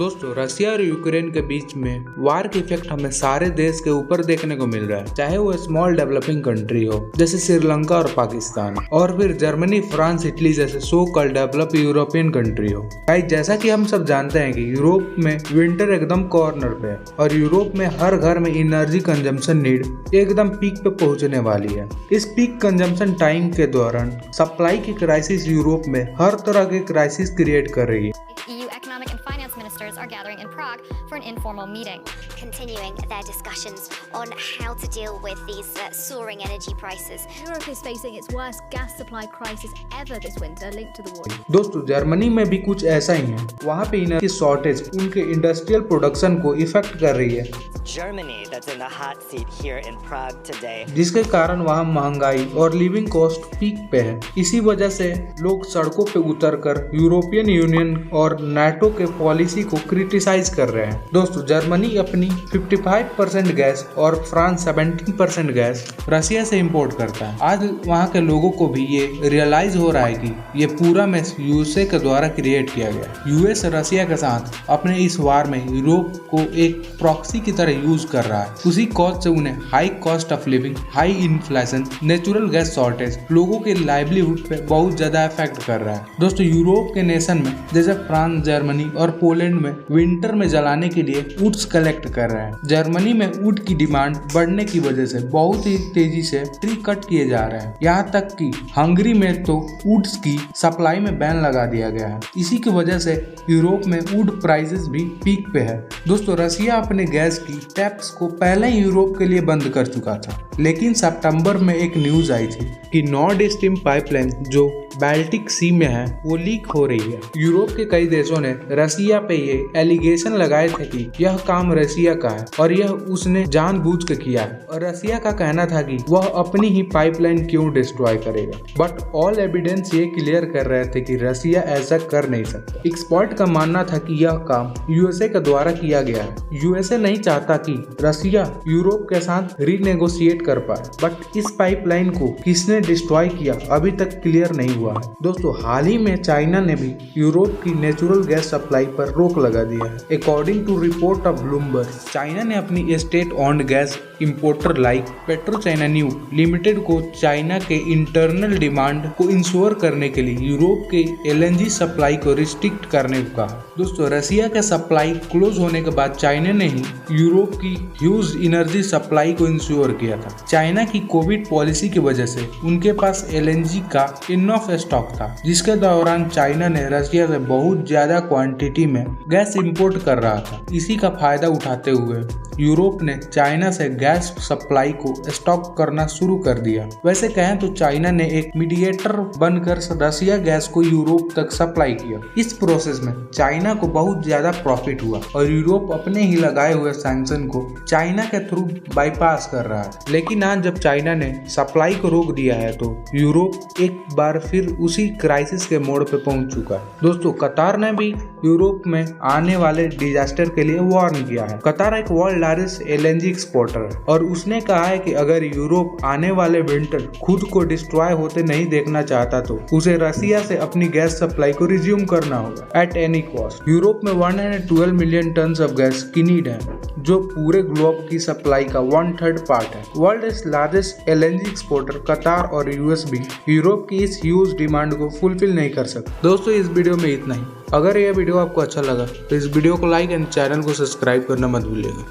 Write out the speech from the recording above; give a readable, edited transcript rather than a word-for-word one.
दोस्तों रसिया और यूक्रेन के बीच में वार के इफेक्ट हमें सारे देश के ऊपर देखने को मिल रहा है, चाहे वो स्मॉल डेवलपिंग कंट्री हो जैसे श्रीलंका और पाकिस्तान, और फिर जर्मनी, फ्रांस, इटली जैसे so called develop European country हो। गाइस, जैसा कि हम सब जानते हैं कि यूरोप में विंटर एकदम कॉर्नर पे है और यूरोप में हर घर में एनर्जी कंजम्पशन नीड एकदम पीक पे पहुंचने वाली है। इस पीक कंजम्पशन टाइम के दौरान सप्लाई की क्राइसिस यूरोप में हर तरह के क्राइसिस क्रिएट कर रही है। EU economic and finance ministers are gathering in Prague for an informal meeting, continuing their discussions on how to deal with these soaring energy prices. Europe is facing its worst gas supply crisis ever this winter, linked to the war. दोस्तों Germany में भी कुछ ऐसा ही है। वहाँ पे energy shortage उनके industrial production को इफेक्ट कर रही है, Germany that's in the hot seat here in Prague today. जिसके कारण वहाँ महंगाई और लिविंग कॉस्ट पीक पे है। इसी वजह से लोग सड़कों पे उतरकर यूरोपियन यूनियन और नाटो के पॉलिसी को क्रिटिसाइज कर रहे हैं। दोस्तों जर्मनी अपनी 55% गैस और फ्रांस 17% गैस रसिया से इंपोर्ट करता है। आज वहाँ के लोगों को भी ये रियलाइज हो रहा है कि ये पूरा मैस यूएसए के द्वारा क्रिएट किया गया। यूएस रसिया के साथ अपने इस वार में यूरोप को एक प्रॉक्सी की तरह यूज कर रहा है। उसी कॉज से उन्हें high cost of living, high inflation, natural gas shortage लोगों के लाइवलीहुड पे बहुत ज्यादा इफेक्ट कर रहा है। दोस्तों यूरोप के नेशन में जैसे फ्रांस, जर्मनी और पोलैंड में विंटर में जलाने के लिए वुड्स कलेक्ट कर रहे हैं। जर्मनी में वुड की डिमांड बढ़ने की वजह से बहुत ही तेजी से ट्री कट किए जा रहे हैं। यहाँ तक कि हंगरी में तो वुड्स की सप्लाई में बैन लगा दिया गया है। इसी की वजह से यूरोप में वुड प्राइसेस भी पीक पे है। दोस्तों रसिया अपने गैस की टैप्स को पहले ही यूरोप के लिए बंद कर चुका था, लेकिन सितंबर में एक न्यूज आई थी कि नॉर्ड स्ट्रीम पाइपलाइन जो बाल्टिक सी में है वो लीक हो रही है। यूरोप के कई देशों ने रसिया पे ये एलिगेशन लगाए थे कि यह काम रसिया का है और यह उसने जानबूझ के किया है, और रसिया का कहना था कि वह अपनी ही पाइपलाइन क्यों डिस्ट्रॉय करेगा। बट ऑल एविडेंस ये क्लियर कर रहे थे कि रसिया ऐसा कर नहीं सकता। एक्सपर्ट का मानना था कि यह काम यूएसए के द्वारा किया गया है। यूएसए नहीं चाहता कि रसिया यूरोप के साथ रीनेगोशिएट कर पाए, बट इस पाइपलाइन को किसने डिस्ट्रॉय किया अभी तक क्लियर नहीं हुआ है। दोस्तों हाल ही में चाइना ने भी यूरोप की नेचुरल गैस सप्लाई पर रोक लगा दिया है। According to report of Bloomberg, China ने अपनी state owned gas importer like PetroChina new limited को चाइना के इंटरनल डिमांड को इंश्योर करने के लिए यूरोप के एलएनजी सप्लाई को रिस्ट्रिक्ट करने को कहा। दोस्तों रसिया का सप्लाई क्लोज होने के बाद चाइना ने ही यूरोप की ह्यूज एनर्जी सप्लाई को इंश्योर किया था। चाइना की कोविड पॉलिसी की वजह से उनके पास एलएनजी का इनफ स्टॉक था, जिसके दौरान चाइना ने रसिया से बहुत ज्यादा क्वांटिटी में गैस इंपोर्ट कर रहा था। इसी का फायदा उठाते हुए यूरोप ने चाइना से गैस सप्लाई को स्टॉक करना शुरू कर दिया। वैसे कहें तो चाइना ने एक मीडिएटर बनकर रसिया गैस को यूरोप तक सप्लाई किया। इस प्रोसेस में चाइना को बहुत ज्यादा प्रॉफिट हुआ और यूरोप अपने ही लगाए हुए सैंक्शन को चाइना के थ्रू बाईपास कर रहा है। लेकिन आज जब चाइना ने सप्लाई को रोक दिया है तो यूरोप एक बार फिर उसी क्राइसिस के मोड़ पे पहुंच चुका है। दोस्तों कतार ने भी यूरोप में आने वाले डिजास्टर के लिए वार्न किया है। कतार एक वर्ल्ड लार्जेस्ट एलएनजी एक्सपोर्टर है और उसने कहा है कि अगर यूरोप आने वाले विंटर खुद को डिस्ट्रॉय होते नहीं देखना चाहता तो उसे रसिया से अपनी गैस सप्लाई को रिज्यूम करना होगा एट एनी कॉस्ट। यूरोप में 112 मिलियन टन ऑफ गैस की नीड है, जो पूरे ग्लोब की सप्लाई का 1/3 पार्ट है। वर्ल्ड लार्जेस्ट एलएनजी एक्सपोर्टर कतार और यूएस भी यूरोप की इस ह्यूज डिमांड को फुलफिल नहीं कर सकते। दोस्तों इस वीडियो में इतना ही। अगर यह वीडियो आपको अच्छा लगा तो इस वीडियो को लाइक एंड चैनल को सब्सक्राइब करना मत भूलिएगा।